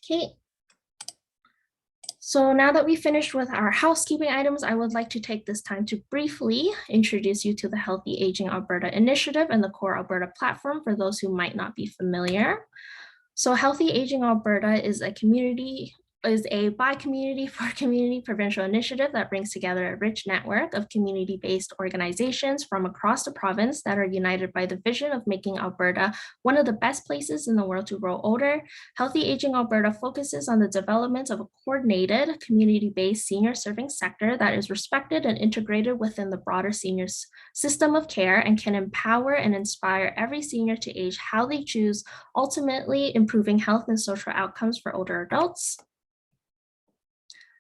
Okay, so now that we finished with our housekeeping items, I would like to take this time to briefly introduce you to the Healthy Aging Alberta initiative and the Core Alberta platform for those who might not be familiar. So Healthy Aging Alberta is a by community for community provincial initiative that brings together a rich network of community-based organizations from across the province that are united by the vision of making Alberta one of the best places in the world to grow older. Healthy Aging Alberta focuses on the development of a coordinated community-based senior serving sector that is respected and integrated within the broader seniors system of care and can empower and inspire every senior to age how they choose, ultimately improving health and social outcomes for older adults.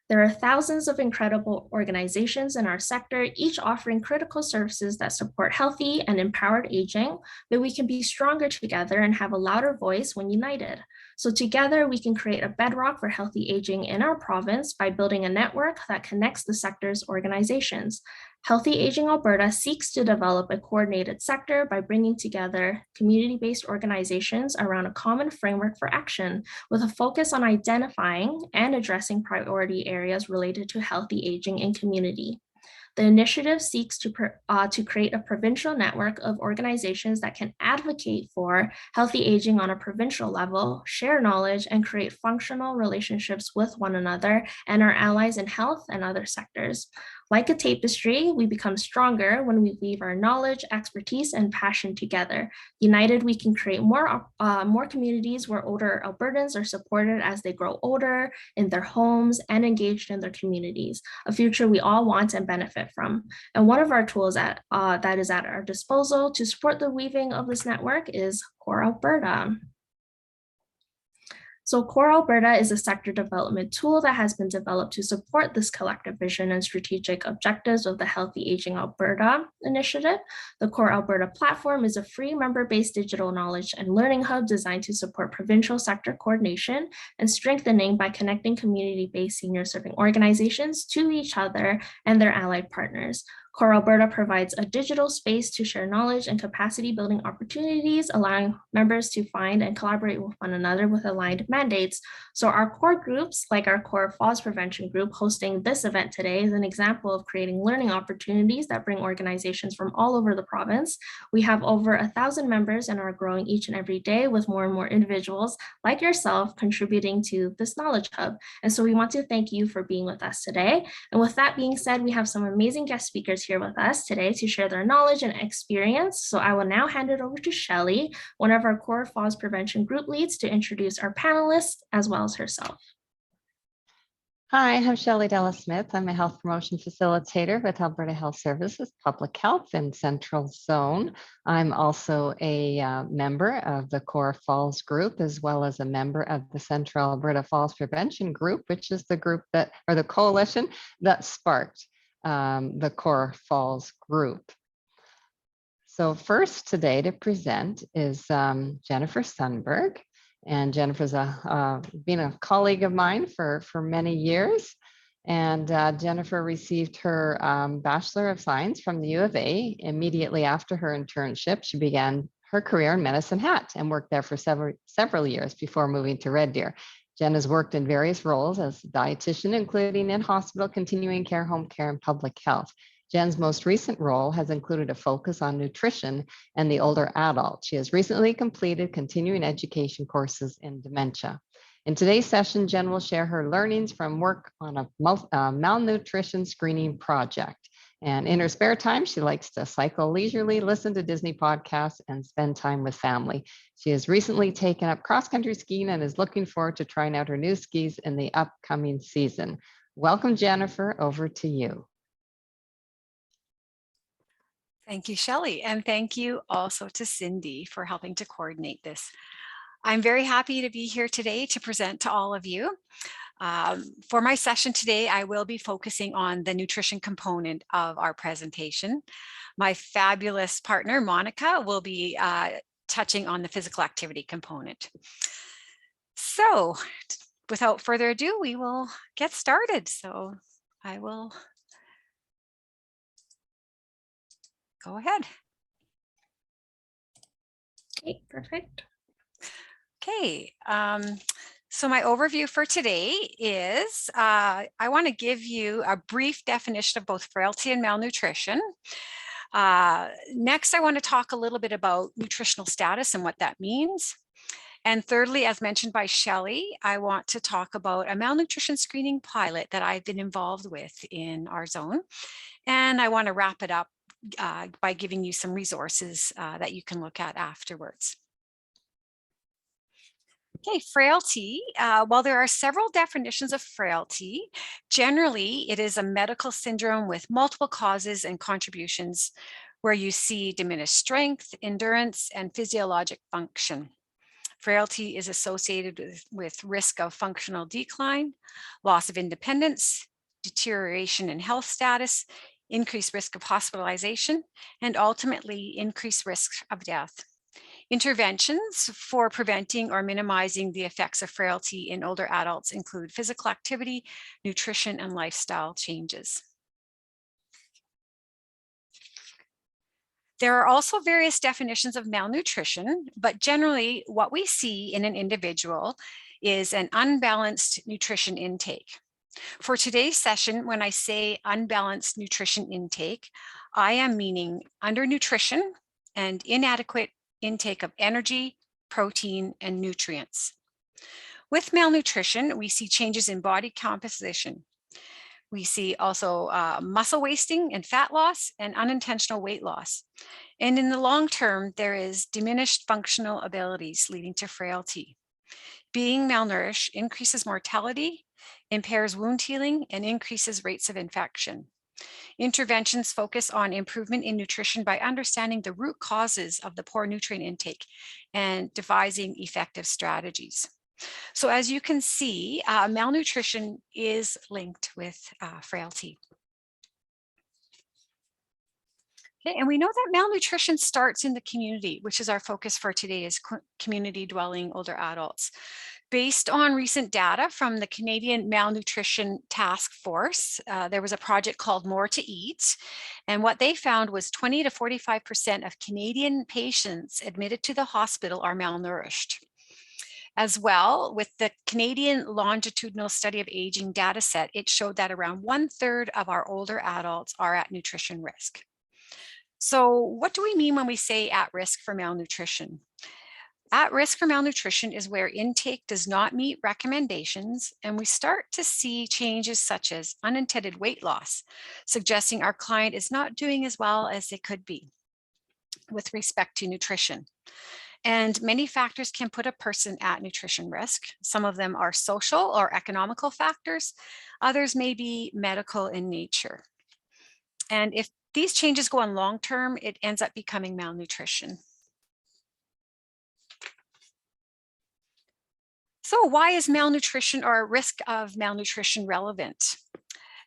There are thousands of incredible organizations in our sector, each offering critical services that support healthy and empowered aging, but we can be stronger together and have a louder voice when united. So together we can create a bedrock for healthy aging in our province by building a network that connects the sector's organizations. Healthy Aging Alberta seeks to develop a coordinated sector by bringing together community-based organizations around a common framework for action, with a focus on identifying and addressing priority areas related to healthy aging in community. The initiative seeks to create a provincial network of organizations that can advocate for healthy aging on a provincial level, share knowledge, and create functional relationships with one another and our allies in health and other sectors. Like a tapestry, we become stronger when we weave our knowledge, expertise, and passion together. United, we can create more communities where older Albertans are supported as they grow older in their homes and engaged in their communities, a future we all want and benefit from. And one of our tools that is at our disposal to support the weaving of this network is Core Alberta. So Core Alberta is a sector development tool that has been developed to support this collective vision and strategic objectives of the Healthy Aging Alberta initiative. The Core Alberta platform is a free member-based digital knowledge and learning hub designed to support provincial sector coordination and strengthening by connecting community-based senior serving organizations to each other and their allied partners. Core Alberta provides a digital space to share knowledge and capacity building opportunities, allowing members to find and collaborate with one another with aligned mandates. So our core groups, like our core falls prevention group hosting this event today, is an example of creating learning opportunities that bring organizations from all over the province. We have over 1,000 members and are growing each and every day with more and more individuals like yourself contributing to this knowledge hub. And so we want to thank you for being with us today. And with that being said, we have some amazing guest speakers here with us today to share their knowledge and experience. So I will now hand it over to Shelley, one of our core falls prevention group leads, to introduce our panelists as well as herself. Hi, I'm Shelley Della-Smith. I'm a health promotion facilitator with Alberta Health Services Public Health in Central Zone. I'm also a member of the Core Falls group, as well as a member of the Central Alberta Falls Prevention Group, which is the group that, or the coalition that sparked the Core Falls group. So first today to present is Jennifer Sundberg. And Jennifer's been a colleague of mine for many years. And Jennifer received her Bachelor of Science from the U of A. Immediately after her internship, she began her career in Medicine Hat and worked there for several years before moving to Red Deer. Jen has worked in various roles as a dietitian, including in hospital, continuing care, home care, and public health. Jen's most recent role has included a focus on nutrition and the older adult. She has recently completed continuing education courses in dementia. In today's session, Jen will share her learnings from work on a malnutrition screening project. And in her spare time, she likes to cycle leisurely, listen to Disney podcasts, and spend time with family. She has recently taken up cross-country skiing and is looking forward to trying out her new skis in the upcoming season. Welcome, Jennifer, over to you. Thank you, Shelley, and thank you also to Cindy for helping to coordinate this. I'm very happy to be here today to present to all of you. For my session today, I will be focusing on the nutrition component of our presentation. My fabulous partner, Monica, will be touching on the physical activity component. So without further ado, we will get started. So I will go ahead. Okay, perfect. Okay, So my overview for today is I want to give you a brief definition of both frailty and malnutrition. Next, I want to talk a little bit about nutritional status and what that means. And thirdly, as mentioned by Shelley, I want to talk about a malnutrition screening pilot that I've been involved with in our zone. And I want to wrap it up by giving you some resources that you can look at afterwards. Okay, frailty. While there are several definitions of frailty, generally it is a medical syndrome with multiple causes and contributions where you see diminished strength, endurance, and physiologic function. Frailty is associated with risk of functional decline, loss of independence, deterioration in health status, increased risk of hospitalization, and ultimately increased risk of death. Interventions for preventing or minimizing the effects of frailty in older adults include physical activity, nutrition, and lifestyle changes. There are also various definitions of malnutrition, but generally what we see in an individual is an unbalanced nutrition intake. For today's session, when I say unbalanced nutrition intake, I am meaning undernutrition and inadequate intake of energy, protein, and nutrients. With malnutrition, we see changes in body composition. We see also muscle wasting and fat loss and unintentional weight loss. And in the long term, there is diminished functional abilities leading to frailty. Being malnourished increases mortality, impairs wound healing, and increases rates of infection. Interventions focus on improvement in nutrition by understanding the root causes of the poor nutrient intake and devising effective strategies. So as you can see, malnutrition is linked with frailty. Okay, and we know that malnutrition starts in the community, which is our focus for today, is community dwelling older adults. Based on recent data from the Canadian Malnutrition Task Force, there was a project called More to Eat. And what they found was 20 to 45% of Canadian patients admitted to the hospital are malnourished. As well, with the Canadian Longitudinal Study of Aging dataset, it showed that around 1/3 of our older adults are at nutrition risk. So what do we mean when we say at risk for malnutrition? At risk for malnutrition is where intake does not meet recommendations, and we start to see changes such as unintended weight loss, suggesting our client is not doing as well as they could be with respect to nutrition. And many factors can put a person at nutrition risk. Some of them are social or economical factors. Others may be medical in nature. And if these changes go on long term, it ends up becoming malnutrition. So why is malnutrition or risk of malnutrition relevant?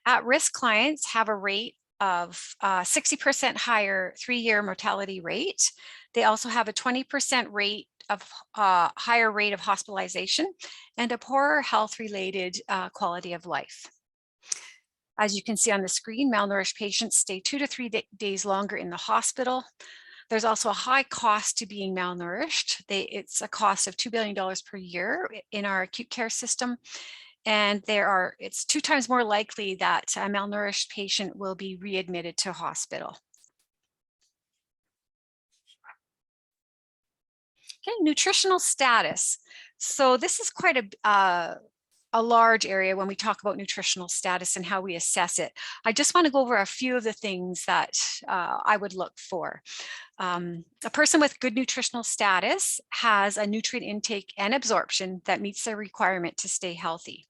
At-risk clients have a rate of 60% higher 3-year mortality rate. They also have a 20% rate of higher rate of hospitalization and a poorer health-related quality of life. As you can see on the screen, malnourished patients stay 2 to 3 days longer in the hospital. There's also a high cost to being malnourished. It's a cost of $2 billion per year in our acute care system. And it's 2 times more likely that a malnourished patient will be readmitted to hospital. Okay, nutritional status. So this is quite a large area when we talk about nutritional status and how we assess it. I just want to go over a few of the things that I would look for. A person with good nutritional status has a nutrient intake and absorption that meets the requirement to stay healthy.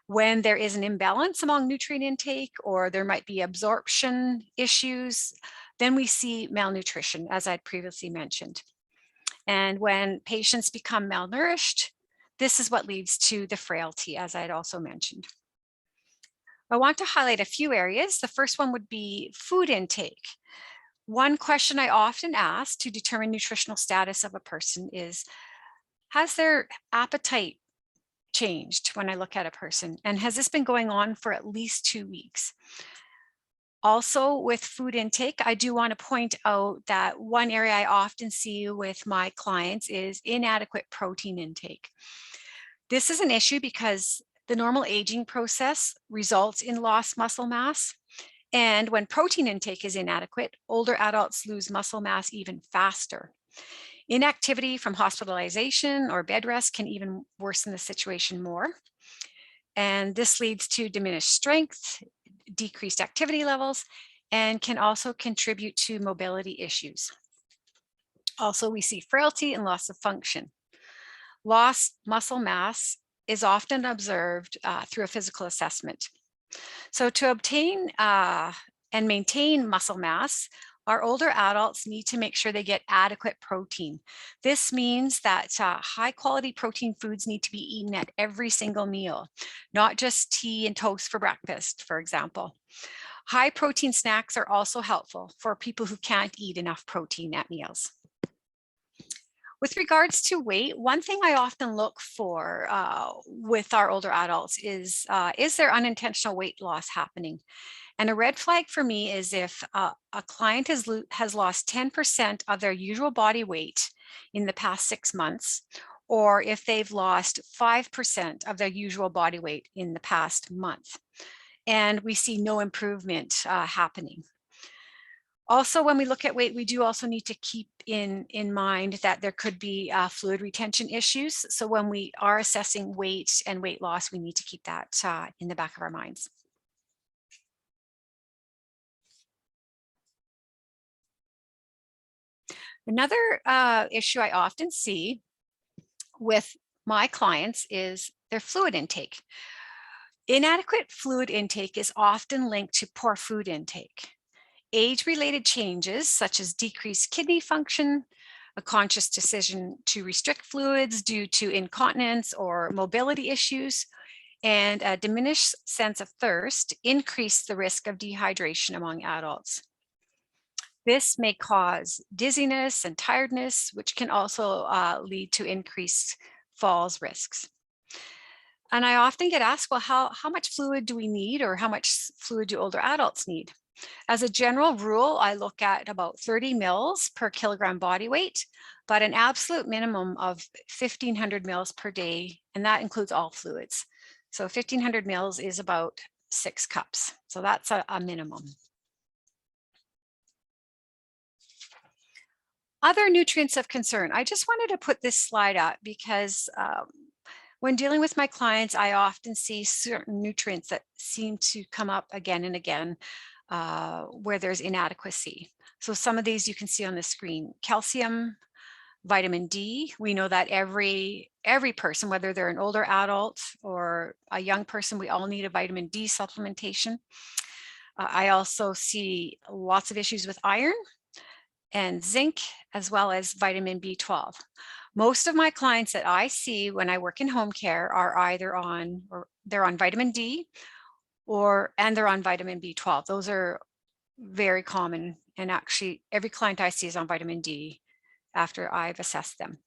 When there is an imbalance among nutrient intake or there might be absorption issues, then we see malnutrition, as I'd previously mentioned. And when patients become malnourished, this is what leads to the frailty, as I had also mentioned. I want to highlight a few areas. The first one would be food intake. One question I often ask to determine nutritional status of a person is, has their appetite changed when I look at a person? And has this been going on for at least 2 weeks? Also, with food intake, I do want to point out that one area I often see with my clients is inadequate protein intake. This is an issue because the normal aging process results in lost muscle mass. And when protein intake is inadequate, older adults lose muscle mass even faster. Inactivity from hospitalization or bed rest can even worsen the situation more. And this leads to diminished strength, decreased activity levels, and can also contribute to mobility issues. Also, we see frailty and loss of function. Lost muscle mass is often observed through a physical assessment. So to obtain and maintain muscle mass, our older adults need to make sure they get adequate protein. This means that high quality protein foods need to be eaten at every single meal, not just tea and toast for breakfast, for example. High protein snacks are also helpful for people who can't eat enough protein at meals. With regards to weight, one thing I often look for with our older adults is there unintentional weight loss happening? And a red flag for me is if a client has lost 10% of their usual body weight in the past 6 months, or if they've lost 5% of their usual body weight in the past month, and we see no improvement happening. Also, when we look at weight, we do also need to keep in mind that there could be fluid retention issues. So when we are assessing weight and weight loss, we need to keep that in the back of our minds. Another issue I often see with my clients is their fluid intake. Inadequate fluid intake is often linked to poor food intake. Age-related changes such as decreased kidney function, a conscious decision to restrict fluids due to incontinence or mobility issues, and a diminished sense of thirst increase the risk of dehydration among adults. This may cause dizziness and tiredness, which can also lead to increased falls risks. And I often get asked, well, how much fluid do we need, or how much fluid do older adults need? As a general rule, I look at about 30 mils per kilogram body weight, but an absolute minimum of 1,500 mils per day, and that includes all fluids. So 1,500 mils is about 6 cups. So that's a minimum. Other nutrients of concern. I just wanted to put this slide up because when dealing with my clients, I often see certain nutrients that seem to come up again and again where there's inadequacy. So some of these you can see on the screen. Calcium, vitamin D. We know that every person, whether they're an older adult or a young person, we all need a vitamin D supplementation. I also see lots of issues with iron and zinc, as well as vitamin B12. Most of my clients that I see when I work in home care are either on, or they're on vitamin D, and they're on vitamin B12. Those are very common. And actually every client I see is on vitamin D after I've assessed them.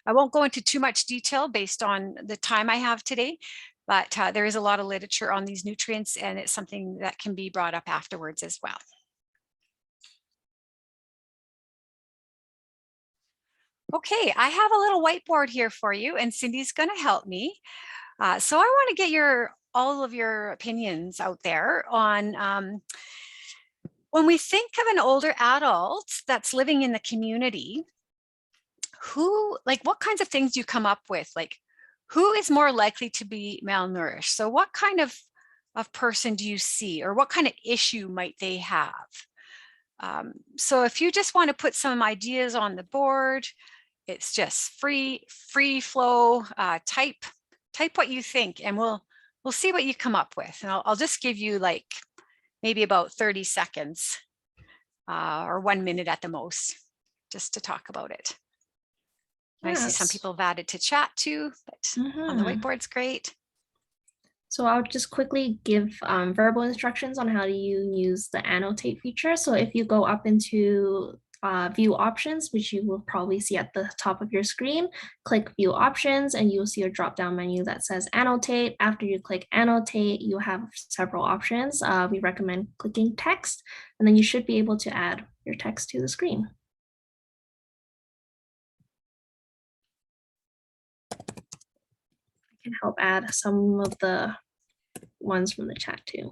I won't go into too much detail based on the time I have today, but there is a lot of literature on these nutrients, and it's something that can be brought up afterwards as well. Okay, I have a little whiteboard here for you, and Cindy's going to help me. So I want to get all of your opinions out there on when we think of an older adult that's living in the community, what kinds of things do you come up with? Like, who is more likely to be malnourished? So what kind of person do you see, or what kind of issue might they have? So if you just want to put some ideas on the board, it's just free flow, type what you think, and we'll see what you come up with. And I'll just give you like maybe about 30 seconds or 1 minute at the most, just to talk about it. Yes. I see some people have added to chat too, but on the whiteboard's great. So I'll just quickly give verbal instructions on how to use the annotate feature. So if you go up into view options, which you will probably see at the top of your screen, click view options, and you'll see a drop down menu that says annotate. After you click annotate, you have several options. We recommend clicking text, and then you should be able to add your text to the screen. can help add some of the ones from the chat too.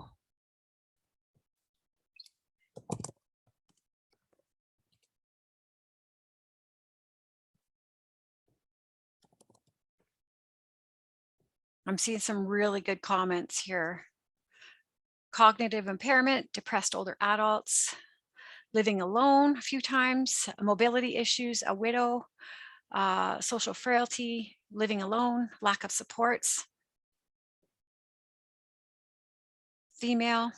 I'm seeing some really good comments here. Cognitive impairment, depressed older adults, living alone a few times, mobility issues, a widow, social frailty, living alone, lack of supports, female.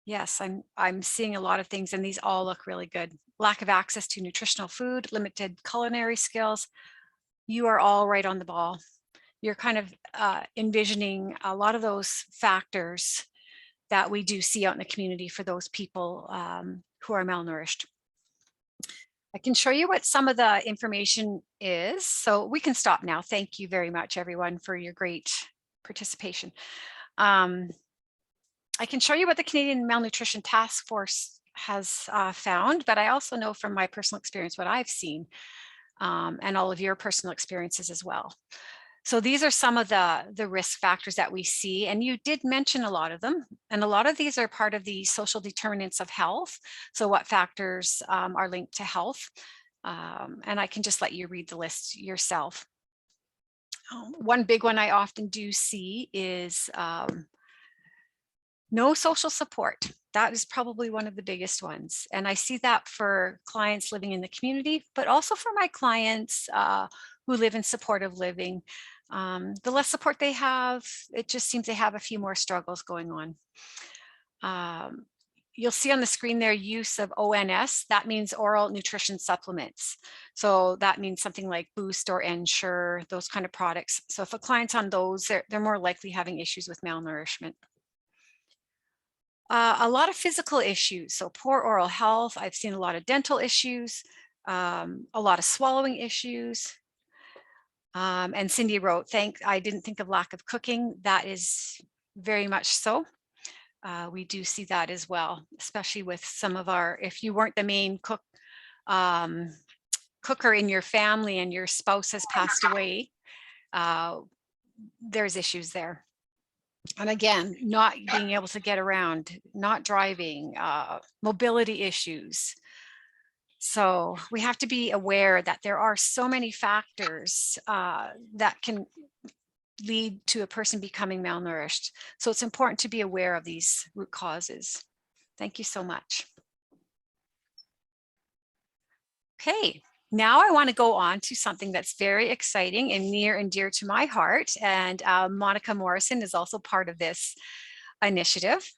Yes, I'm seeing a lot of things, and these all look really good. Lack of access to nutritional food, limited culinary skills. You are all right on the ball. You're kind of envisioning a lot of those factors that we do see out in the community for those people who are malnourished. I can show you what some of the information is. So we can stop now. Thank you very much, everyone, for your great participation. I can show you what the Canadian Malnutrition Task Force has found, but I also know from my personal experience what I've seen and all of your personal experiences as well. So these are some of the risk factors that we see, and you did mention a lot of them, and a lot of these are part of the social determinants of health. So what factors are linked to health? And I can just let you read the list yourself. One big one I often do see is no social support. That is probably one of the biggest ones. And I see that for clients living in the community, but also for my clients who live in supportive living. The less support they have, it just seems they have a few more struggles going on. You'll see on the screen there use of ONS, that means oral nutrition supplements. So that means something like Boost or Ensure, those kind of products. So if a client's on those, they're more likely having issues with malnourishment. A lot of physical issues, so poor oral health. I've seen a lot of dental issues, a lot of swallowing issues. And Cindy wrote, I didn't think of lack of cooking. That is very much so. We do see that as well, especially with some of our, if you weren't the main cooker in your family and your spouse has passed away, there's issues there. And again, not being able to get around, not driving, mobility issues. So we have to be aware that there are so many factors that can lead to a person becoming malnourished. So it's important to be aware of these root causes. Thank you so much. Okay. Now I want to go on to something that's very exciting and near and dear to my heart. And Monica Morrison is also part of this initiative.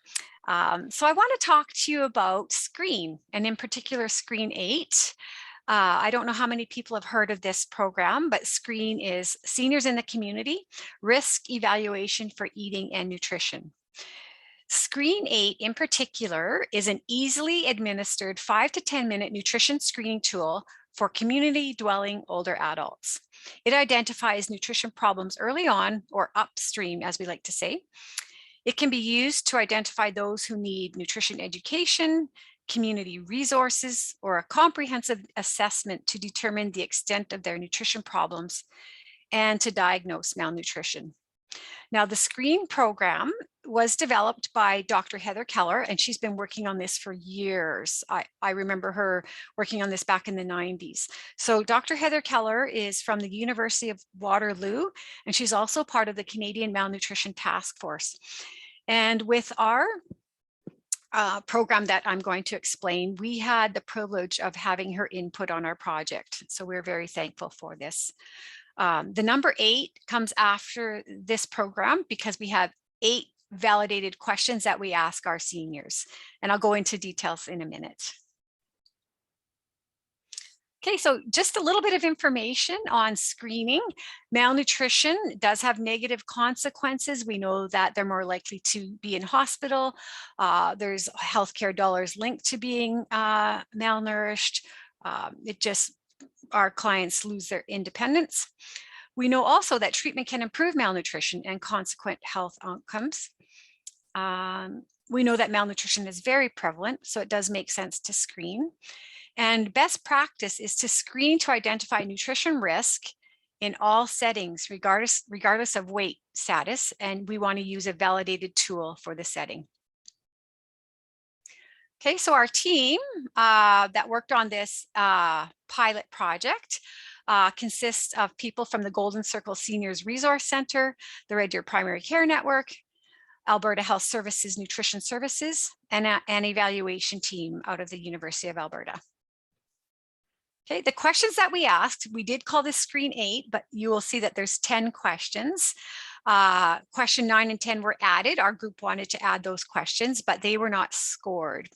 So I want to talk to you about SCREEN, and in particular SCREEN 8. I don't know how many people have heard of this program, but SCREEN is Seniors in the Community Risk Evaluation for Eating and Nutrition. SCREEN 8 in particular is an easily administered 5 to 10 minute nutrition screening tool for community dwelling older adults. It identifies nutrition problems early on, or upstream, as we like to say. It can be used to identify those who need nutrition education, community resources, or a comprehensive assessment to determine the extent of their nutrition problems and to diagnose malnutrition. Now, the SCREEN program was developed by Dr. Heather Keller, and she's been working on this for years. I remember her working on this back in the 90s. So Dr. Heather Keller is from the University of Waterloo, and she's also part of the Canadian Malnutrition Task Force. And with our program that I'm going to explain, we had the privilege of having her input on our project. So we're very thankful for this. The number 8 comes after this program because we have 8 validated questions that we ask our seniors, and I'll go into details in a minute. Okay, so just a little bit of information on screening. Malnutrition does have negative consequences. We know that they're more likely to be in hospital. There's healthcare dollars linked to being malnourished. Our clients lose their independence. We know also that treatment can improve malnutrition and consequent health outcomes. we know that malnutrition is very prevalent, so it does make sense to screen. And best practice is to screen to identify nutrition risk in all settings, regardless of weight status, and we want to use a validated tool for the setting. Okay, so our team that worked on this pilot project consists of people from the Golden Circle Seniors Resource Center, the Red Deer Primary Care Network, Alberta Health Services Nutrition Services, and an evaluation team out of the University of Alberta. Okay, the questions that we asked, we did call this screen 8, but you will see that there's 10 questions. Question 9 and 10 were added. Our group wanted to add those questions, but they were not scored.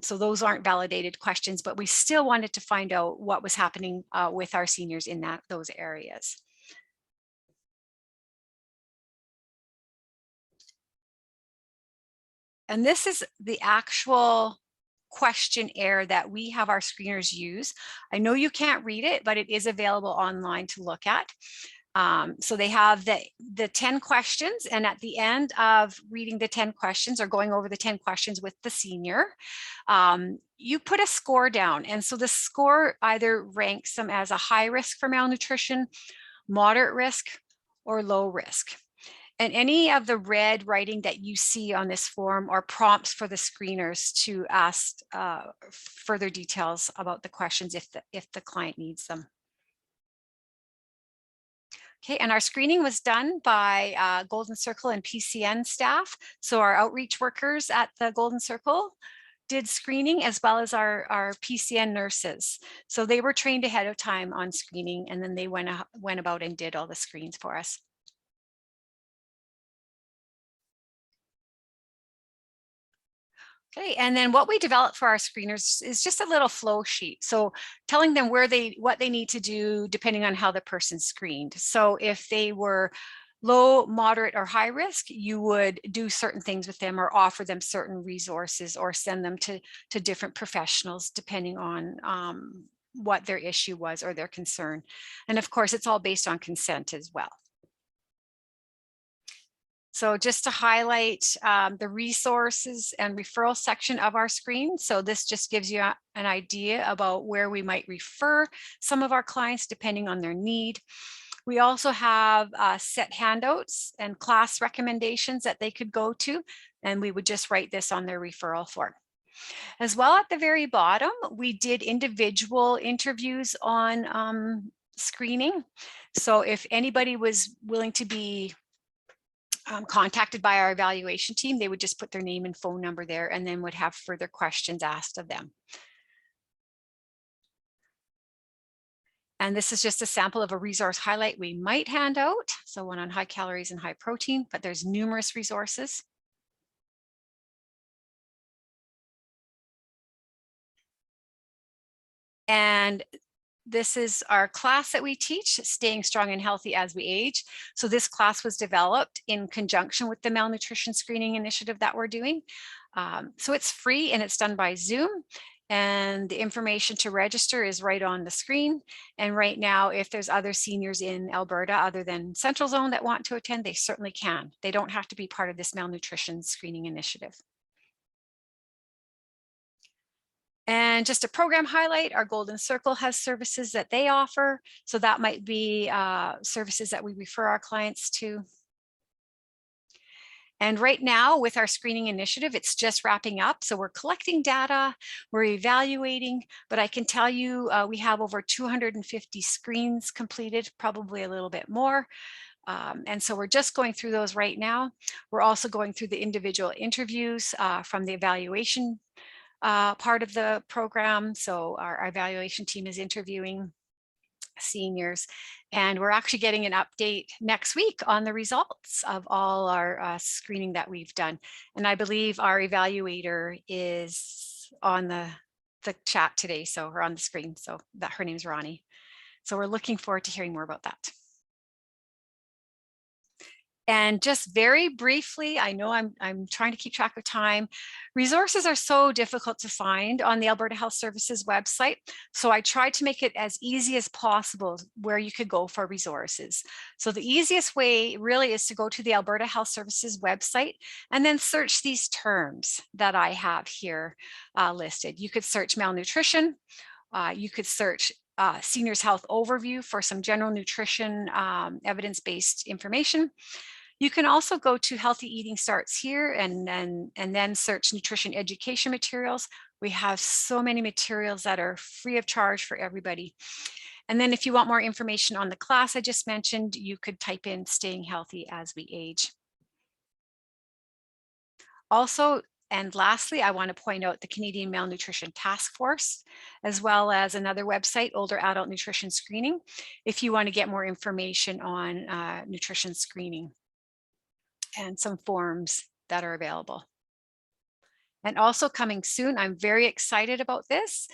So those aren't validated questions, but we still wanted to find out what was happening with our seniors in those areas. And this is the actual questionnaire that we have our screeners use. I know you can't read it, but it is available online to look at. So they have the 10 questions, and at the end of reading the 10 questions or going over the 10 questions with the senior, you put a score down. And so the score either ranks them as a high risk for malnutrition, moderate risk, or low risk. And any of the red writing that you see on this form are prompts for the screeners to ask further details about the questions if the client needs them. Okay, and our screening was done by Golden Circle and PCN staff. So our outreach workers at the Golden Circle did screening, as well as our PCN nurses. So they were trained ahead of time on screening, and then they went about and did all the screens for us. Okay, and then what we developed for our screeners is just a little flow sheet. So telling them what they need to do depending on how the person's screened. So if they were low, moderate, or high risk, you would do certain things with them or offer them certain resources or send them to different professionals depending on what their issue was or their concern. And of course, it's all based on consent as well. So just to highlight the resources and referral section of our screen. So this just gives you an idea about where we might refer some of our clients depending on their need. We also have set handouts and class recommendations that they could go to, and we would just write this on their referral form. As well, at the very bottom, we did individual interviews on screening. So if anybody was willing to be contacted by our evaluation team, they would just put their name and phone number there and then would have further questions asked of them. And this is just a sample of a resource highlight we might hand out. So one on high calories and high protein, but there's numerous resources. And this is our class that we teach, Staying Strong and Healthy as We Age. So this class was developed in conjunction with the malnutrition screening initiative that we're doing. So it's free and it's done by Zoom. And the information to register is right on the screen. And right now, if there's other seniors in Alberta other than Central Zone that want to attend, they certainly can. They don't have to be part of this malnutrition screening initiative. And just a program highlight, our Golden Circle has services that they offer. So that might be services that we refer our clients to. And right now with our screening initiative, it's just wrapping up. So we're collecting data, we're evaluating, but I can tell you we have over 250 screens completed, probably a little bit more. And so we're just going through those right now. We're also going through the individual interviews from the evaluation part of the program. So our evaluation team is interviewing seniors, and we're actually getting an update next week on the results of all our screening that we've done. And I believe our evaluator is on the chat today, so we're on the screen. So that her name is Ronnie. So we're looking forward to hearing more about that. And just very briefly, I know I'm trying to keep track of time. Resources are so difficult to find on the Alberta Health Services website. So I tried to make it as easy as possible where you could go for resources. So the easiest way really is to go to the Alberta Health Services website and then search these terms that I have here listed. You could search malnutrition. You could search seniors health overview for some general nutrition evidence-based information. You can also go to Healthy Eating Starts Here and then search nutrition education materials. We have so many materials that are free of charge for everybody. And then if you want more information on the class I just mentioned, you could type in Staying Healthy as We Age. Also, and lastly, I want to point out the Canadian Malnutrition Task Force, as well as another website, Older Adult Nutrition Screening, if you want to get more information on nutrition screening and some forms that are available. And also coming soon, I'm very excited about this.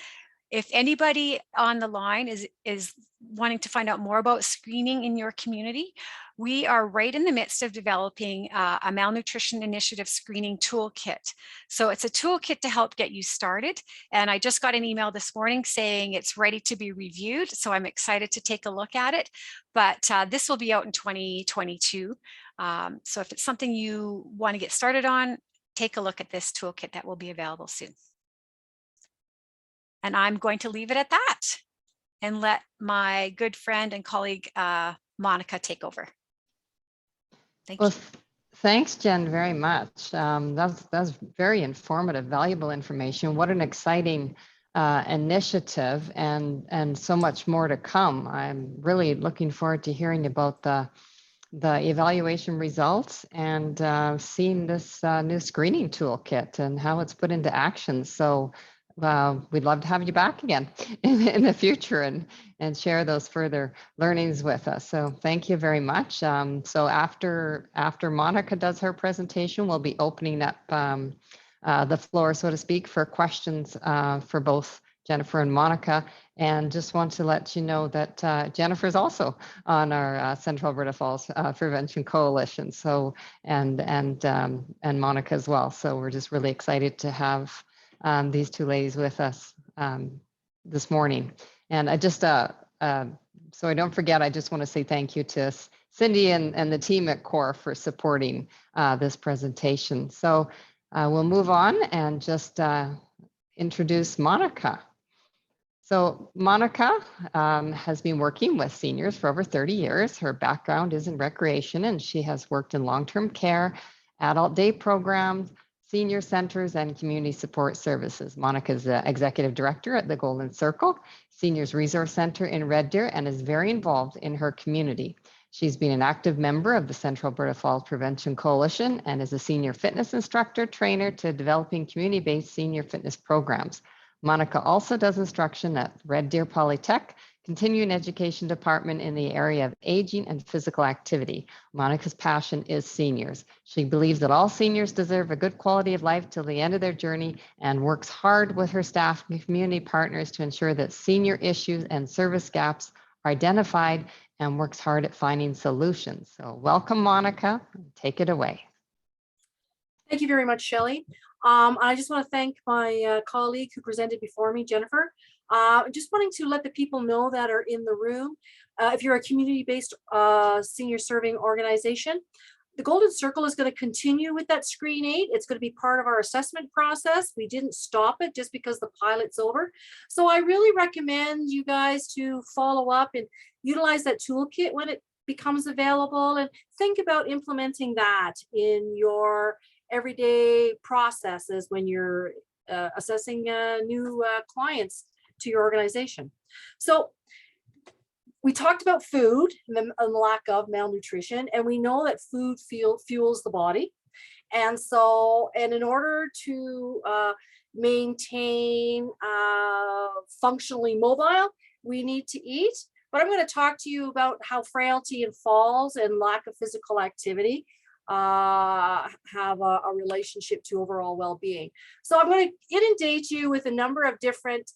If anybody on the line is wanting to find out more about screening in your community, we are right in the midst of developing a malnutrition initiative screening toolkit. So it's a toolkit to help get you started. And I just got an email this morning saying it's ready to be reviewed. So I'm excited to take a look at it. But this will be out in 2022. So if it's something you want to get started on, take a look at this toolkit that will be available soon. And I'm going to leave it at that and let my good friend and colleague, Monica, take over. Thank you. Thanks, Jen, very much. That's very informative, valuable information. What an exciting initiative, and so much more to come. I'm really looking forward to hearing about the evaluation results and seeing this new screening toolkit and how it's put into action. So we'd love to have you back again in the future and share those further learnings with us. So thank you very much. So after Monica does her presentation, we'll be opening up the floor, so to speak, for questions for both Jennifer and Monica. And just want to let you know that Jennifer is also on our Central Alberta Falls Prevention Coalition. So and Monica as well. So we're just really excited to have these two ladies with us this morning. And I just, so I don't forget, I just want to say thank you to Cindy and the team at CORE for supporting this presentation. So we'll move on and just introduce Monica. So Monica has been working with seniors for over 30 years. Her background is in recreation, and she has worked in long-term care, adult day programs, senior centers, and community support services. Monica is the executive director at the Golden Circle Seniors Resource Center in Red Deer and is very involved in her community. She's been an active member of the Central Alberta Falls Prevention Coalition and is a senior fitness instructor, trainer to developing community-based senior fitness programs. Monica also does instruction at Red Deer Polytech, continuing education department in the area of aging and physical activity. Monica's passion is seniors. She believes that all seniors deserve a good quality of life till the end of their journey and works hard with her staff and community partners to ensure that senior issues and service gaps are identified and works hard at finding solutions. So welcome, Monica. Take it away. Thank you very much, Shelley. I just want to thank my colleague who presented before me, Jennifer. Just wanting to let the people know that are in the room, if you're a community-based senior serving organization, the Golden Circle is going to continue with that Screen 8. It's going to be part of our assessment process. We didn't stop it just because the pilot's over. So I really recommend you guys to follow up and utilize that toolkit when it becomes available, and think about implementing that in your everyday processes when you're assessing new clients to your organization. So we talked about food and the lack of malnutrition, and we know that food fuels the body. And so, and in order to maintain functionally mobile, we need to eat. But I'm going to talk to you about how frailty and falls and lack of physical activity have a relationship to overall well-being. So I'm going to inundate you with a number of different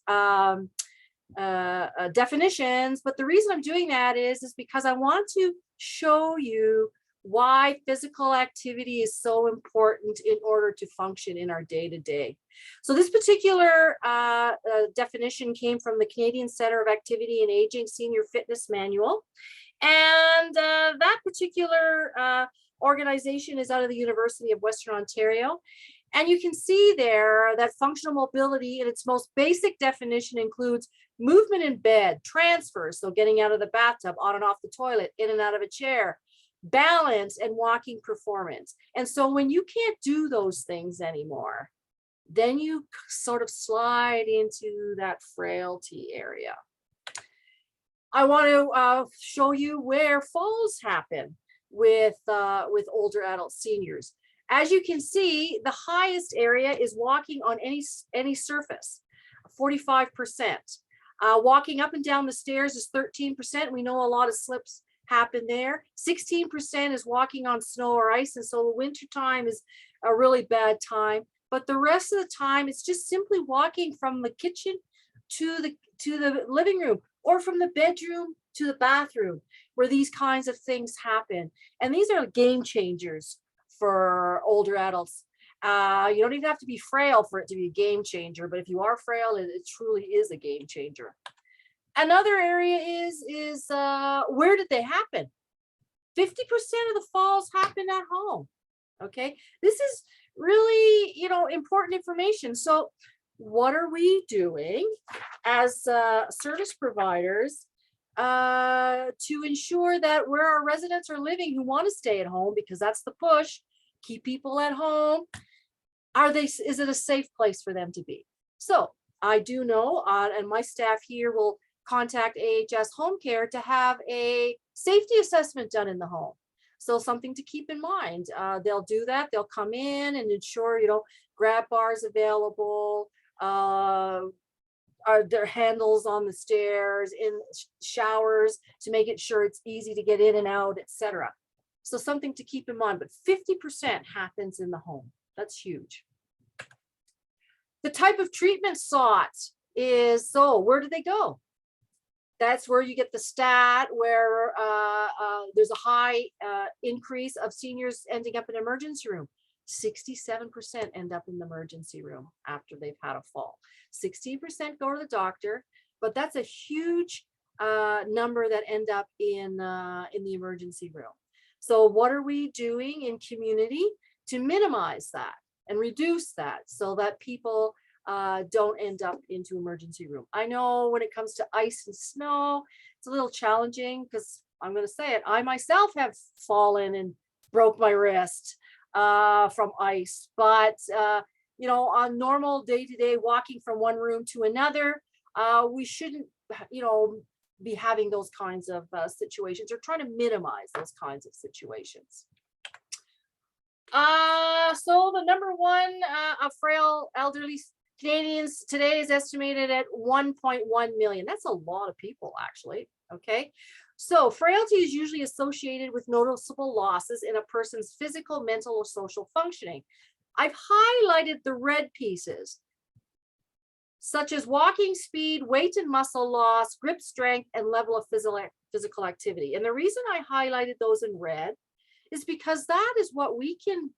definitions, but the reason I'm doing that is because I want to show you why physical activity is so important in order to function in our day-to-day. So this particular definition came from the Canadian Centre of Activity and Aging Senior Fitness Manual. And that particular organization is out of the University of Western Ontario. And you can see there that functional mobility in its most basic definition includes movement in bed, transfers, so getting out of the bathtub, on and off the toilet, in and out of a chair, balance and walking performance. And so when you can't do those things anymore, then you sort of slide into that frailty area. I want to show you where falls happen with older adult seniors. As you can see, the highest area is walking on any surface, 45%. Walking up and down the stairs is 13%. We know a lot of slips happen there. 16% is walking on snow or ice, and so the winter time is a really bad time. But the rest of the time, it's just simply walking from the kitchen to the living room, or from the bedroom to the bathroom, where these kinds of things happen. And these are game changers for older adults. You don't even have to be frail for it to be a game changer, but if you are frail, it truly is a game changer. Another area is where did they happen? 50% of the falls happen at home. Okay, this is really, important information. So what are we doing as service providers to ensure that where our residents are living who want to stay at home, because that's the push, keep people at home, is it a safe place for them to be? So I do know, and my staff here will contact AHS Home Care to have a safety assessment done in the home. So something to keep in mind. They'll do that. They'll come in and ensure, grab bars available, are there handles on the stairs, in showers to make it sure it's easy to get in and out, etc. So something to keep in mind, but 50% happens in the home. That's huge. The type of treatment sought is, so where do they go? That's where you get the stat where there's a high increase of seniors ending up in emergency room. 67% end up in the emergency room after they've had a fall. 16% go to the doctor, but that's a huge number that end up in the emergency room. So what are we doing in community to minimize that and reduce that so that people don't end up into emergency room? I know when it comes to ice and snow, it's a little challenging because I'm going to say it. I myself have fallen and broke my wrist from ice, but on normal day-to-day walking from one room to another, we shouldn't, be having those kinds of situations, or trying to minimize those kinds of situations. So the number one of frail elderly Canadians today is estimated at 1.1 million. That's a lot of people, actually. Okay. So frailty is usually associated with noticeable losses in a person's physical, mental, or social functioning. I've highlighted the red pieces, such as walking speed, weight and muscle loss, grip strength, and level of physical activity. And the reason I highlighted those in red is because that is what we can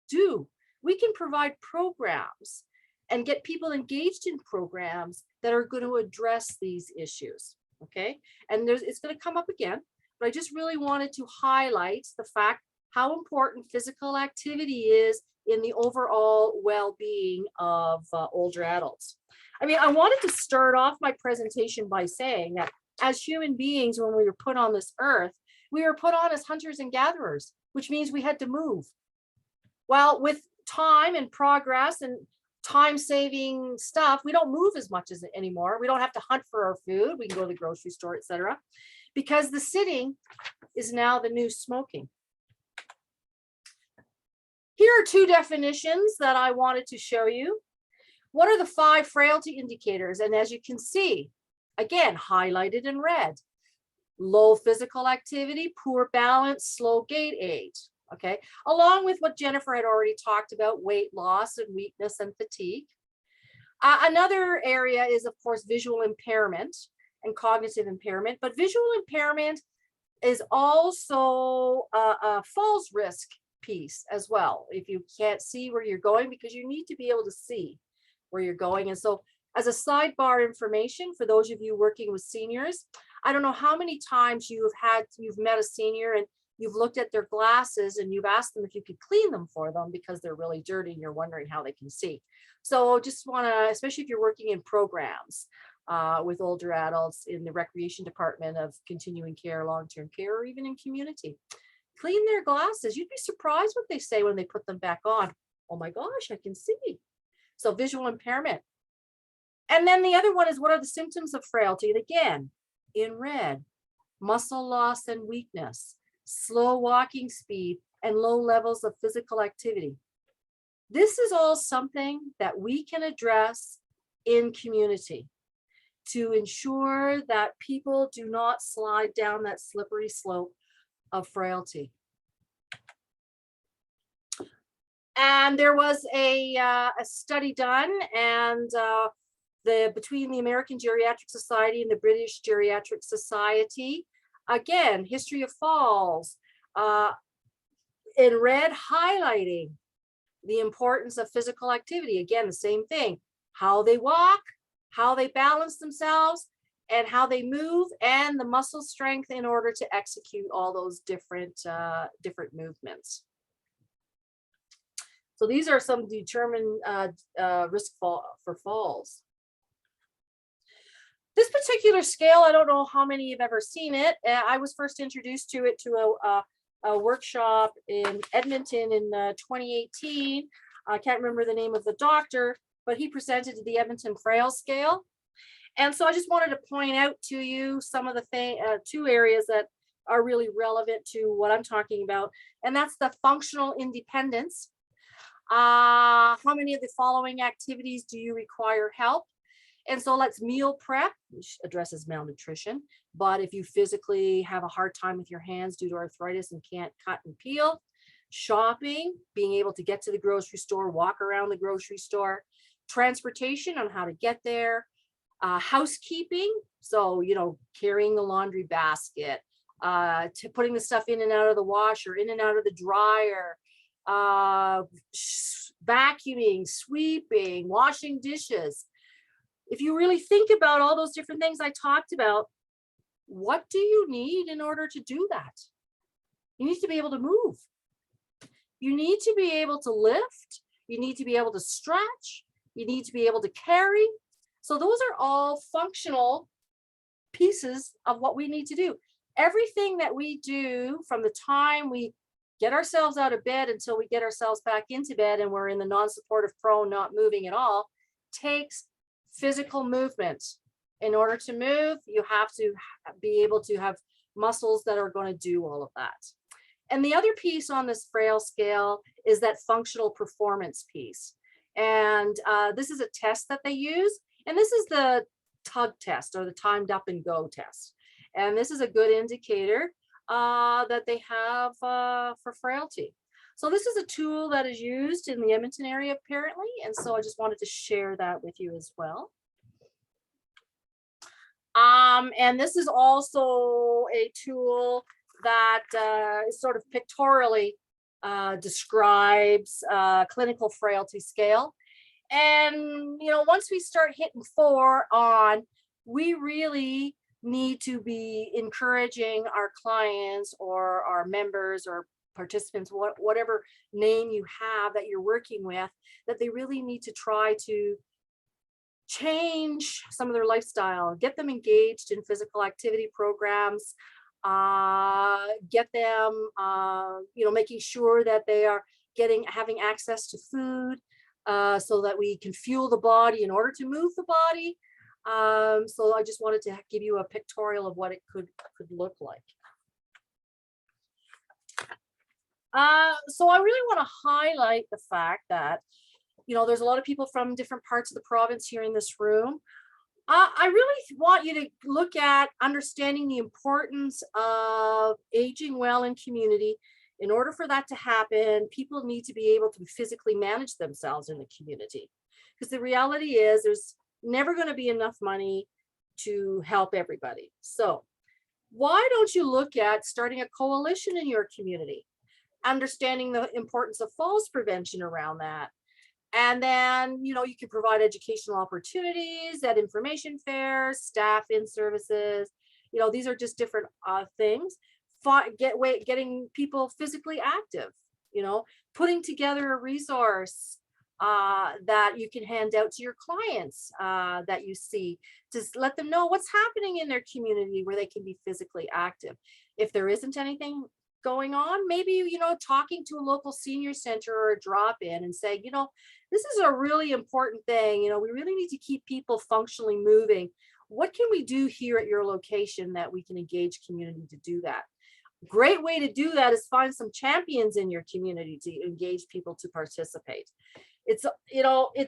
do. We can provide programs and get people engaged in programs that are going to address these issues. Okay, and it's going to come up again, but I just really wanted to highlight the fact how important physical activity is in the overall well-being of older adults. I mean, I wanted to start off my presentation by saying that as human beings, when we were put on this earth, we were put on as hunters and gatherers, which means we had to move. Well, with time and progress and time-saving stuff, we don't move as much as anymore. We don't have to hunt for our food. We can go to the grocery store, etc. Because the sitting is now the new smoking. Here are two definitions that I wanted to show you. What are the 5 frailty indicators? And as you can see, again, highlighted in red: low physical activity, poor balance, slow gait age. Okay, along with what Jennifer had already talked about, weight loss and weakness and fatigue. Another area is, of course, visual impairment and cognitive impairment, but visual impairment is also a falls risk piece as well. If you can't see where you're going, because you need to be able to see where you're going. And so as a sidebar information for those of you working with seniors, I don't know how many times you've met a senior and you've looked at their glasses and you've asked them if you could clean them for them because they're really dirty and you're wondering how they can see. So just want to, especially if you're working in programs with older adults in the recreation department of continuing care, long-term care, or even in community, clean their glasses. You'd be surprised what they say when they put them back on. Oh my gosh, I can see. So visual impairment. And then the other one is, what are the symptoms of frailty? And again, in red, muscle loss and weakness, slow walking speed, and low levels of physical activity. This is all something that we can address in community to ensure that people do not slide down that slippery slope of frailty. And there was a study done, and between the American Geriatric Society and the British Geriatric Society, again, history of falls, in red, highlighting the importance of physical activity. Again, the same thing, how they walk, how they balance themselves, and how they move, and the muscle strength in order to execute all those different movements. So these are some determined risk for falls. This particular scale, I don't know how many have ever seen it. I was first introduced to it to a workshop in Edmonton in 2018. I can't remember the name of the doctor, but he presented the Edmonton Frail Scale. And so I just wanted to point out to you some of the two areas that are really relevant to what I'm talking about. And that's the functional independence. How many of the following activities do you require help? And so let's meal prep, which addresses malnutrition. But if you physically have a hard time with your hands due to arthritis and can't cut and peel, shopping, being able to get to the grocery store, walk around the grocery store, transportation on how to get there, housekeeping. So, carrying the laundry basket, to putting the stuff in and out of the washer, in and out of the dryer, vacuuming, sweeping, washing dishes. If you really think about all those different things I talked about, what do you need in order to do that? You need to be able to move. You need to be able to lift. You need to be able to stretch. You need to be able to carry. So those are all functional pieces of what we need to do. Everything that we do from the time we get ourselves out of bed until we get ourselves back into bed and we're in the non-supportive prone, not moving at all, takes physical movement. In order to move, you have to be able to have muscles that are going to do all of that. And the other piece on this frail scale is that functional performance piece. And this is a test that they use. And this is the tug test, or the timed up and go test. And this is a good indicator that they have for frailty. So this is a tool that is used in the Edmonton area apparently. And so I just wanted to share that with you as well. And this is also a tool that is sort of pictorially describes clinical frailty scale. And, once we start hitting 4 on, we really need to be encouraging our clients or our members or participants, whatever name you have that you're working with, that they really need to try to change some of their lifestyle, get them engaged in physical activity programs, get them, making sure that they are having access to food, so that we can fuel the body in order to move the body. So I just wanted to give you a pictorial of what it could look like. So I really want to highlight the fact that, there's a lot of people from different parts of the province here in this room. I really want you to look at understanding the importance of aging well in community. In order for that to happen, people need to be able to physically manage themselves in the community. Because the reality is there's never going to be enough money to help everybody. So why don't you look at starting a coalition in your community, understanding the importance of falls prevention around that? And then, you can provide educational opportunities at information fairs, staff in services. These are just different things. Getting people physically active, putting together a resource that you can hand out to your clients that you see, to let them know what's happening in their community where they can be physically active. If there isn't anything going on, maybe, talking to a local senior center or a drop-in and say, this is a really important thing. We really need to keep people functionally moving. What can we do here at your location that we can engage community to do that? Great way to do that is find some champions in your community to engage people to participate. It's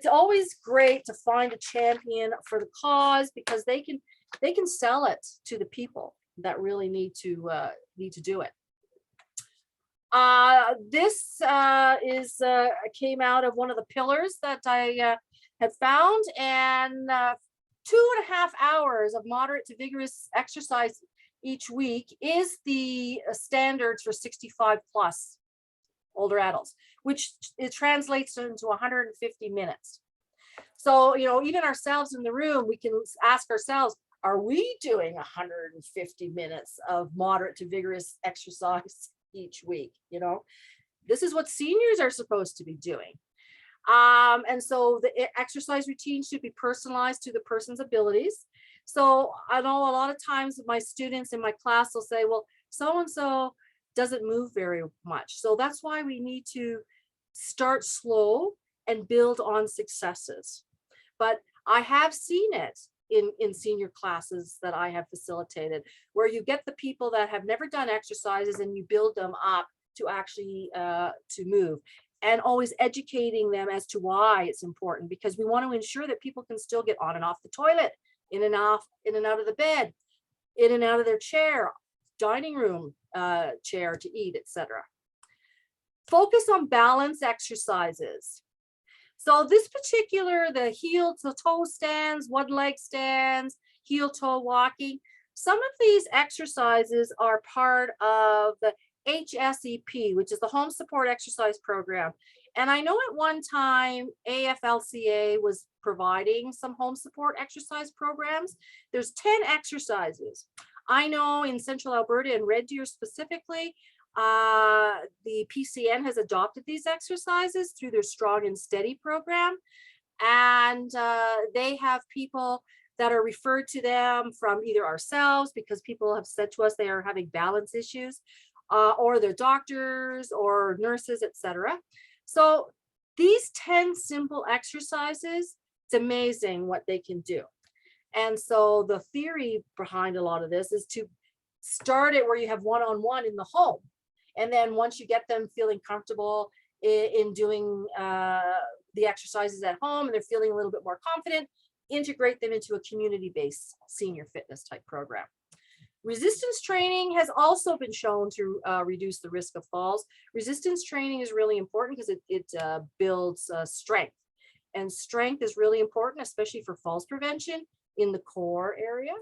always great to find a champion for the cause, because they can sell it to the people that really need to do it. This came out of one of the pillars that I had found, and 2.5 hours of moderate to vigorous exercise each week is the standards for 65 plus older adults, which it translates into 150 minutes. So, even ourselves in the room, we can ask ourselves, are we doing 150 minutes of moderate to vigorous exercise each week? This is what seniors are supposed to be doing. And so the exercise routine should be personalized to the person's abilities. So I know a lot of times my students in my class will say, well, so-and-so doesn't move very much. So that's why we need to start slow and build on successes. But I have seen it in senior classes that I have facilitated, where you get the people that have never done exercises and you build them up to actually to move, and always educating them as to why it's important, because we want to ensure that people can still get on and off the toilet, in and out of the bed, in and out of their chair, dining room chair to eat, etc. Focus on balance exercises. So this particular, the heel to toe stands, one leg stands, heel toe walking, some of these exercises are part of the HSEP, which is the Home Support Exercise Program. And I know at one time AFLCA was providing some home support exercise programs. There's 10 exercises. I know in Central Alberta and Red Deer specifically, the PCN has adopted these exercises through their Strong and Steady program. And they have people that are referred to them from either ourselves, because people have said to us they are having balance issues, or their doctors or nurses, etc. So these 10 simple exercises, it's amazing what they can do. And so the theory behind a lot of this is to start it where you have one-on-one in the home. And then once you get them feeling comfortable in doing the exercises at home, and they're feeling a little bit more confident, integrate them into a community-based senior fitness type program. Resistance training has also been shown to reduce the risk of falls. Resistance training is really important because it builds strength. And strength is really important, especially for falls prevention in the core area,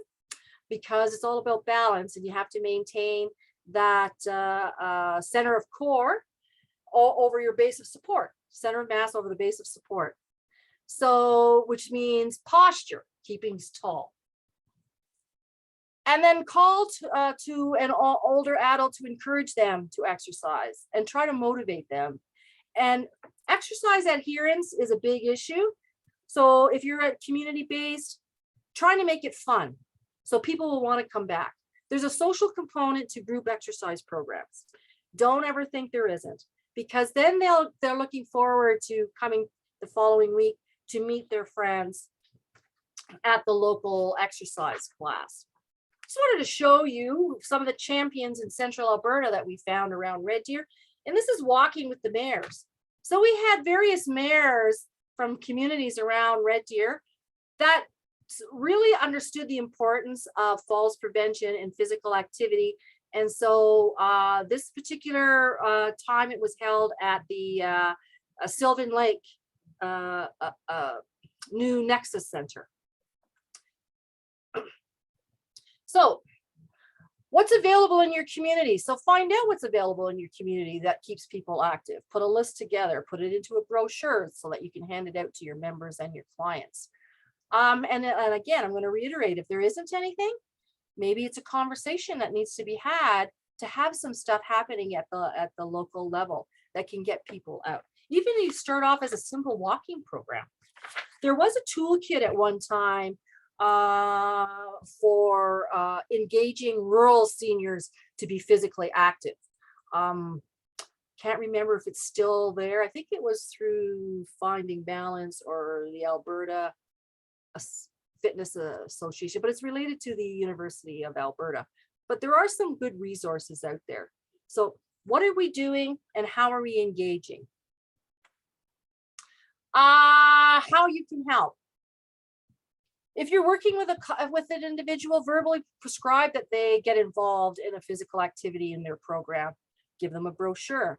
because it's all about balance, and you have to maintain that center of core over your base of support, center of mass over the base of support. So, which means posture, keeping tall. And then call to an older adult to encourage them to exercise and try to motivate them. And exercise adherence is a big issue. So if you're at community-based, trying to make it fun so people will want to come back. There's a social component to group exercise programs. Don't ever think there isn't, because then they're looking forward to coming the following week to meet their friends at the local exercise class. Just wanted to show you some of the champions in Central Alberta that we found around Red Deer. And this is walking with the mayors. So we had various mayors from communities around Red Deer that really understood the importance of falls prevention and physical activity. And so this particular time it was held at the Sylvan Lake new Nexus Center. So What's available in your community? So find out what's available in your community that keeps people active. Put a list together, put it into a brochure so that you can hand it out to your members and your clients. And again, I'm going to reiterate, if there isn't anything, maybe it's a conversation that needs to be had to have some stuff happening at the local level that can get people out. Even if you start off as a simple walking program. There was a toolkit at one time for engaging rural seniors to be physically active. Can't remember if it's still there. I think it was through Finding Balance or the Alberta Fitness Association, but it's related to the University of Alberta. But there are some good resources out there. So what are we doing and how are we engaging? How you can help. If you're working with an individual, verbally prescribe that they get involved in a physical activity in their program. Give them a brochure.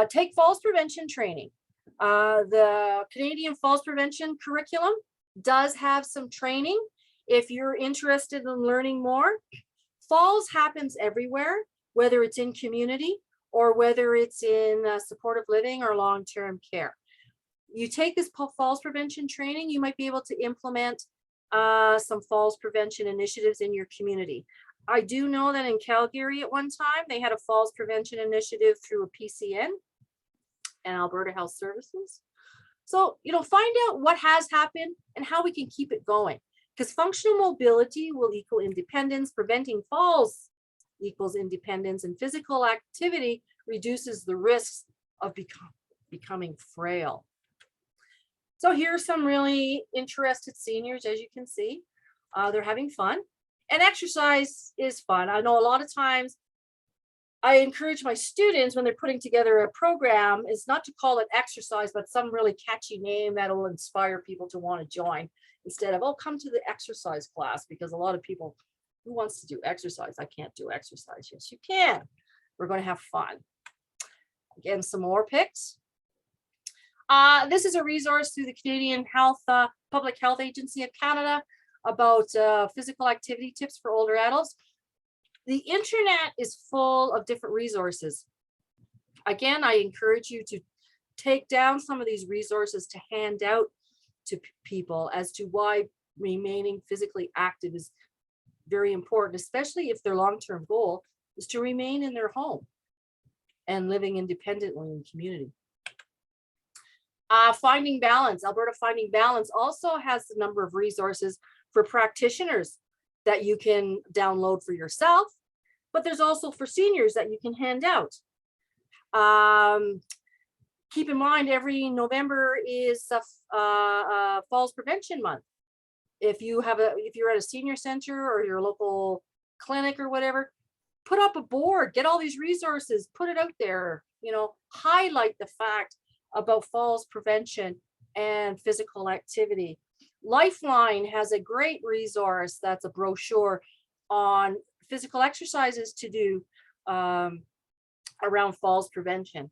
Take falls prevention training. The Canadian Falls Prevention Curriculum does have some training. If you're interested in learning more, falls happens everywhere, whether it's in community or whether it's in supportive living or long-term care. You take this falls prevention training, you might be able to implement some falls prevention initiatives in your community. I do know that in Calgary at one time, they had a falls prevention initiative through a PCN and Alberta Health Services. So, find out what has happened and how we can keep it going, because functional mobility will equal independence, preventing falls equals independence, and physical activity reduces the risks of becoming frail. So here are some really interested seniors, as you can see. They're having fun, and exercise is fun. I know a lot of times I encourage my students when they're putting together a program is not to call it exercise, but some really catchy name that will inspire people to want to join, instead of, oh, come to the exercise class, because a lot of people, who wants to do exercise? I can't do exercise. Yes, you can. We're going to have fun. Again, some more picks. This is a resource through the Canadian Public Health Agency of Canada about physical activity tips for older adults. The internet is full of different resources. Again, I encourage you to take down some of these resources to hand out to people as to why remaining physically active is very important, especially if their long-term goal is to remain in their home and living independently in community. Finding Balance, Alberta Finding Balance also has a number of resources for practitioners that you can download for yourself, but there's also for seniors that you can hand out. Keep in mind, every November is Falls Prevention Month. If you're at a senior center or your local clinic or whatever, put up a board, get all these resources, put it out there, highlight the fact about falls prevention and physical activity. Lifeline has a great resource that's a brochure on physical exercises to do around falls prevention.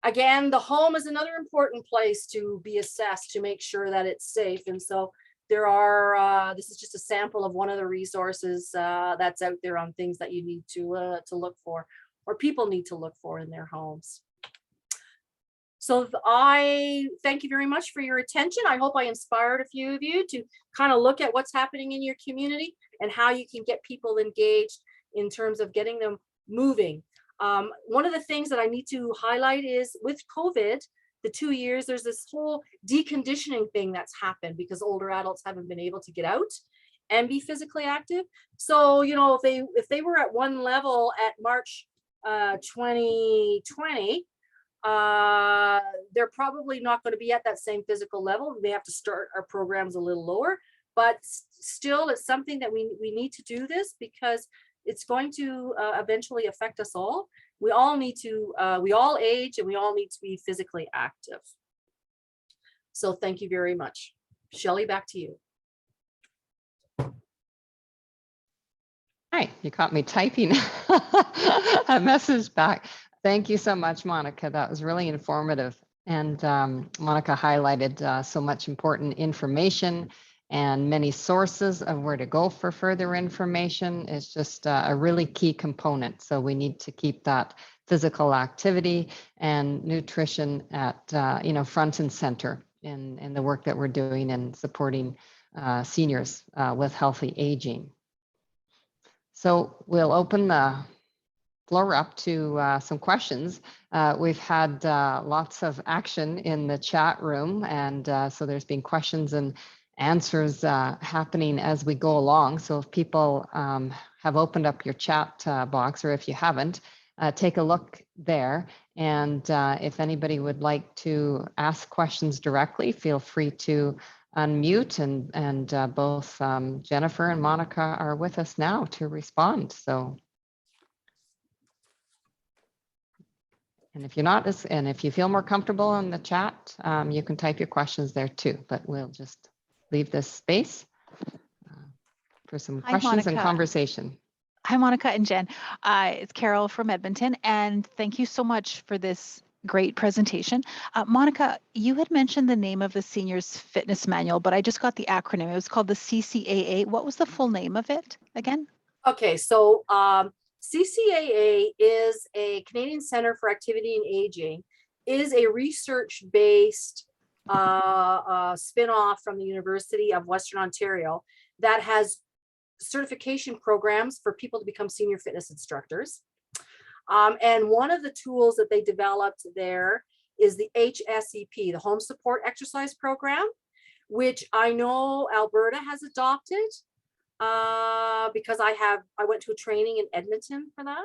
Again, the home is another important place to be assessed to make sure that it's safe. And so there are, this is just a sample of one of the resources that's out there on things that you need to look for, or people need to look for in their homes. So I thank you very much for your attention. I hope I inspired a few of you to kind of look at what's happening in your community and how you can get people engaged in terms of getting them moving. One of the things that I need to highlight is with COVID, the 2 years, there's this whole deconditioning thing that's happened because older adults haven't been able to get out and be physically active. So, if they were at one level at March 2020, they're probably not going to be at that same physical level. We may have to start our programs a little lower, but still it's something that we need to do this because it's going to eventually affect us all. We all need to, we all age and we all need to be physically active. So thank you very much. Shelley, back to you. Hi, you caught me typing a message back. Thank you so much, Monica. That was really informative. And Monica highlighted so much important information and many sources of where to go for further information is just a really key component. So we need to keep that physical activity and nutrition at front and center in the work that we're doing and supporting seniors with healthy aging. So we'll open the floor up to some questions. We've had lots of action in the chat room, and so there's been questions and answers happening as we go along. So if people have opened up your chat box, or if you haven't, take a look there. And if anybody would like to ask questions directly, feel free to unmute, and both Jennifer and Monica are with us now to respond. So, and if you're not, and if you feel more comfortable in the chat, you can type your questions there too, but we'll just leave this space for some questions and conversation. Hi, Monica and Jen. It's Carol from Edmonton, and thank you so much for this great presentation. Monica, you had mentioned the name of the Seniors Fitness Manual, but I just got the acronym. It was called the CCAA. What was the full name of it again? Okay, so CCAA is a Canadian Center for Activity and Aging, is a research-based spin-off from the University of Western Ontario that has certification programs for people to become senior fitness instructors. And one of the tools that they developed there is the HSEP, the Home Support Exercise Program, which I know Alberta has adopted because I went to a training in Edmonton for that.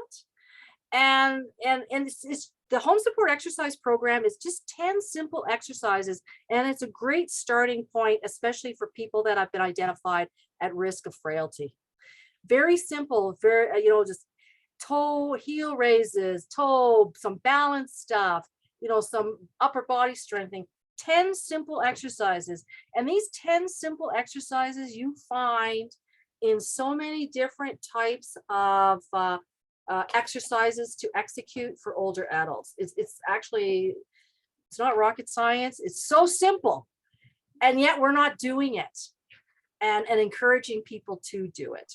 And it's the Home Support Exercise Program is just 10 simple exercises, and it's a great starting point, especially for people that have been identified at risk of frailty. Very simple, very, just toe, heel raises, some balance stuff, some upper body strengthening, 10 simple exercises. And these 10 simple exercises you find in so many different types of exercises to execute for older adults. It's not rocket science. It's so simple, and yet we're not doing it and encouraging people to do it.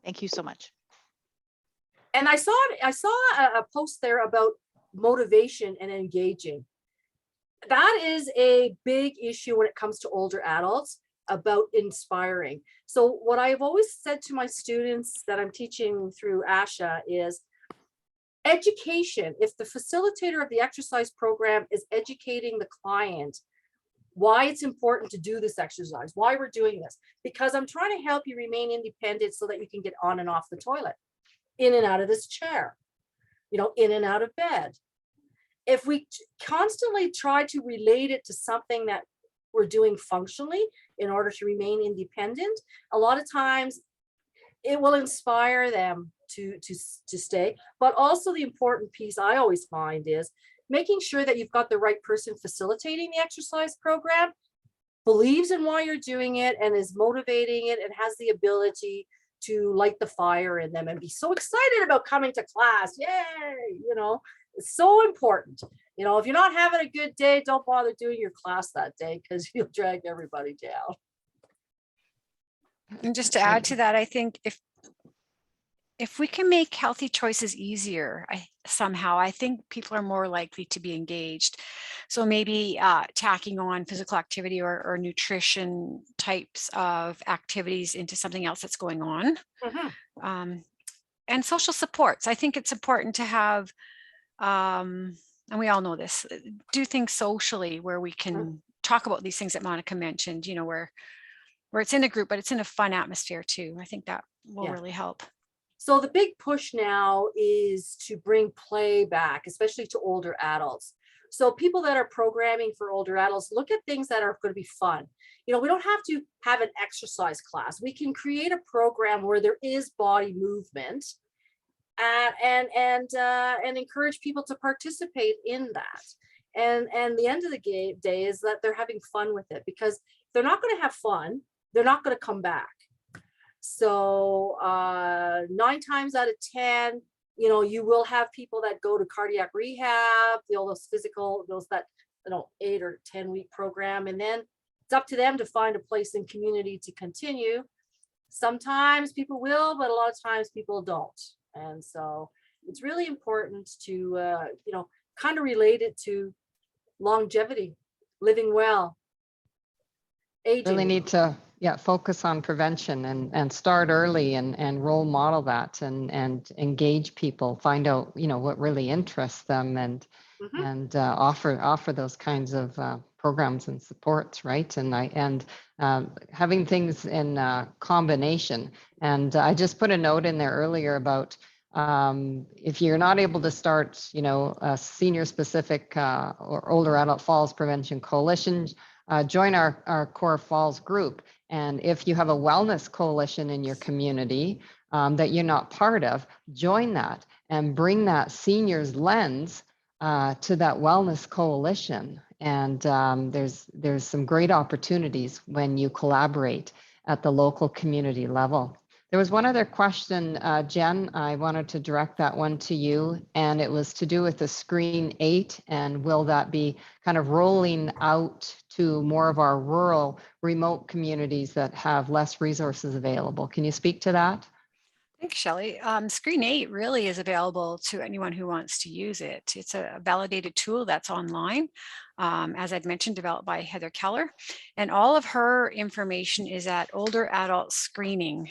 Thank you so much. And I saw a post there about motivation and engaging. That is a big issue when it comes to older adults, about inspiring. So what I've always said to my students that I'm teaching through ASHA is education. If the facilitator of the exercise program is educating the client why it's important to do this exercise, why we're doing this, because I'm trying to help you remain independent so that you can get on and off the toilet, in and out of this chair, in and out of bed. If we constantly try to relate it to something that we're doing functionally in order to remain independent, a lot of times it will inspire them to stay. But also the important piece I always find is making sure that you've got the right person facilitating the exercise program, believes in why you're doing it and is motivating it and has the ability to light the fire in them and be so excited about coming to class. Yay, it's so important. If you're not having a good day, don't bother doing your class that day, because you'll drag everybody down. And just to add to that, I think if we can make healthy choices easier, somehow, I think people are more likely to be engaged. So maybe tacking on physical activity or nutrition types of activities into something else that's going on. Mm-hmm. And social supports. I think it's important to have, and we all know this, do things socially where we can talk about these things that Monica mentioned, where it's in a group, but it's in a fun atmosphere too. I think that will really help. So the big push now is to bring play back, especially to older adults. So people that are programming for older adults, look at things that are going to be fun. We don't have to have an exercise class. We can create a program where there is body movement and encourage people to participate in that. And the end of the day is that they're having fun with it, because if they're not going to have fun, they're not going to come back. So 9 times out of 10, you will have people that go to cardiac rehab, those 8 or 10 week program, and then it's up to them to find a place in community to continue. Sometimes people will, but a lot of times people don't. And so it's really important to, you know, kind of relate it to longevity, living well, aging. Really need to, yeah, focus on prevention and start early and role model that and engage people, find out, you know, what really interests them and offer those kinds of programs and supports, right? And having things in combination. And I just put a note in there earlier about if you're not able to start, you know, a senior specific or older adult falls prevention coalition, join our Core Falls group. And if you have a wellness coalition in your community that you're not part of, join that and bring that seniors lens to that wellness coalition. And there's some great opportunities when you collaborate at the local community level. There was one other question, Jen, I wanted to direct that one to you, and it was to do with the Screen 8, and will that be kind of rolling out to more of our rural remote communities that have less resources available? Can you speak to that? Thanks, Shelley. Screen 8 really is available to anyone who wants to use it. It's a validated tool that's online, as I'd mentioned, developed by Heather Keller. And all of her information is at Older Adult Screening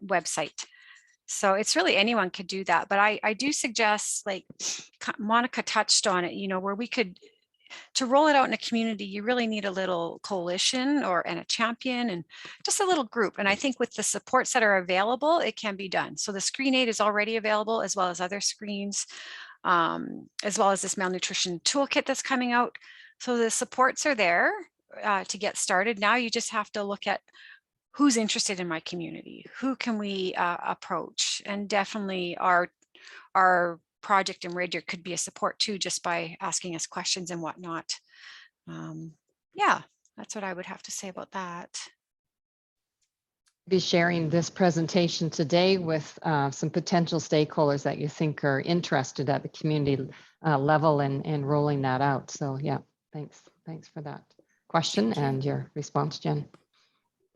website. So it's really anyone could do that. But I do suggest, like Monica touched on it, you know, where we could, to roll it out in a community, you really need a little coalition and a champion and just a little group. And I think with the supports that are available, it can be done. So the Screen 8 is already available, as well as other screens, as well as this malnutrition toolkit that's coming out. So the supports are there to get started. Now you just have to look at who's interested in my community, who can we approach, and definitely our project in Red Deer could be a support too, just by asking us questions and whatnot. Yeah, that's what I would have to say about that. Be sharing this presentation today with some potential stakeholders that you think are interested at the community level and rolling that out. So yeah, thanks for that question and your response, Jen.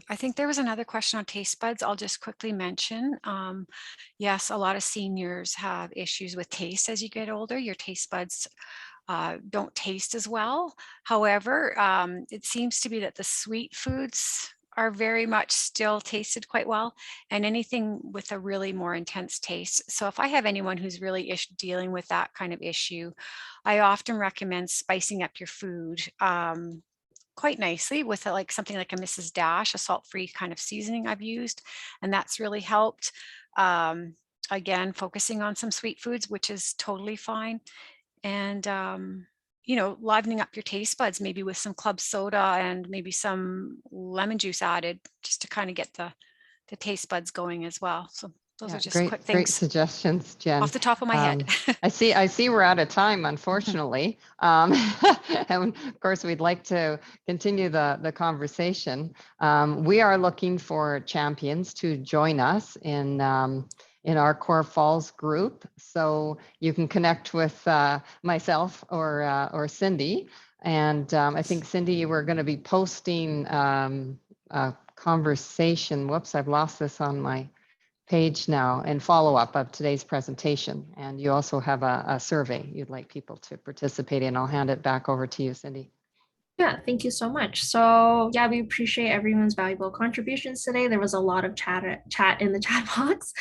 I think there was another question on taste buds. I'll just quickly mention. Yes, a lot of seniors have issues with taste as you get older. Your taste buds don't taste as well. However, it seems to be that the sweet foods are very much still tasted quite well, and anything with a really more intense taste. So if I have anyone who's really dealing with that kind of issue, I often recommend spicing up your food quite nicely with like something like a Mrs. Dash, a salt-free kind of seasoning I've used, and that's really helped. Again, focusing on some sweet foods, which is totally fine. And you know, livening up your taste buds, maybe with some club soda and maybe some lemon juice added, just to kind of get the taste buds going as well. So those are just quick things. Great suggestions, Jen. Off the top of my head. I see we're out of time, unfortunately. And of course, we'd like to continue the conversation. We are looking for champions to join us in our Core Falls group. So you can connect with myself or Cindy. And I think, Cindy, you were going to be posting a conversation. Whoops, I've lost this on my page now, and follow up of today's presentation. And you also have a survey you'd like people to participate in. I'll hand it back over to you, Cindy. Yeah, thank you so much. So yeah, we appreciate everyone's valuable contributions today. There was a lot of chat in the chat box.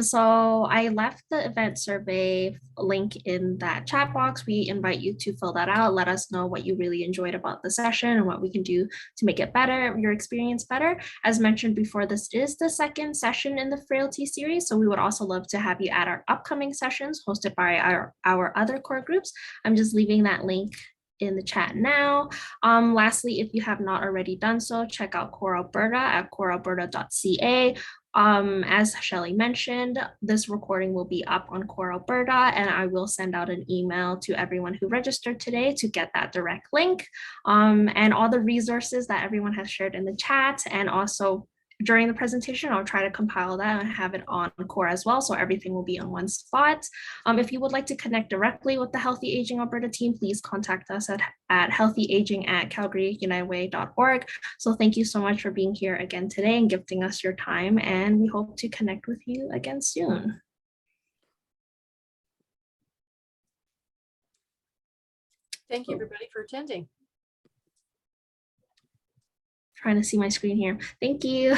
So I left the event survey link in that chat box. We invite you to fill that out. Let us know what you really enjoyed about the session and what we can do to make it better, your experience better. As mentioned before, this is the second session in the Frailty series. So we would also love to have you at our upcoming sessions hosted by our other core groups. I'm just leaving that link in the chat now. Lastly, if you have not already done so, check out Core Alberta at corealberta.ca. As Shelley mentioned, this recording will be up on Core Alberta, and I will send out an email to everyone who registered today to get that direct link, and all the resources that everyone has shared in the chat, and also during the presentation, I'll try to compile that and have it on core as well, so everything will be on one spot. If you would like to connect directly with the Healthy Aging Alberta team, please contact us at healthyaging@calgaryunitedway.org. So thank you so much for being here again today and gifting us your time, and we hope to connect with you again soon. Thank you, everybody, for attending. Trying to see my screen here. Thank you.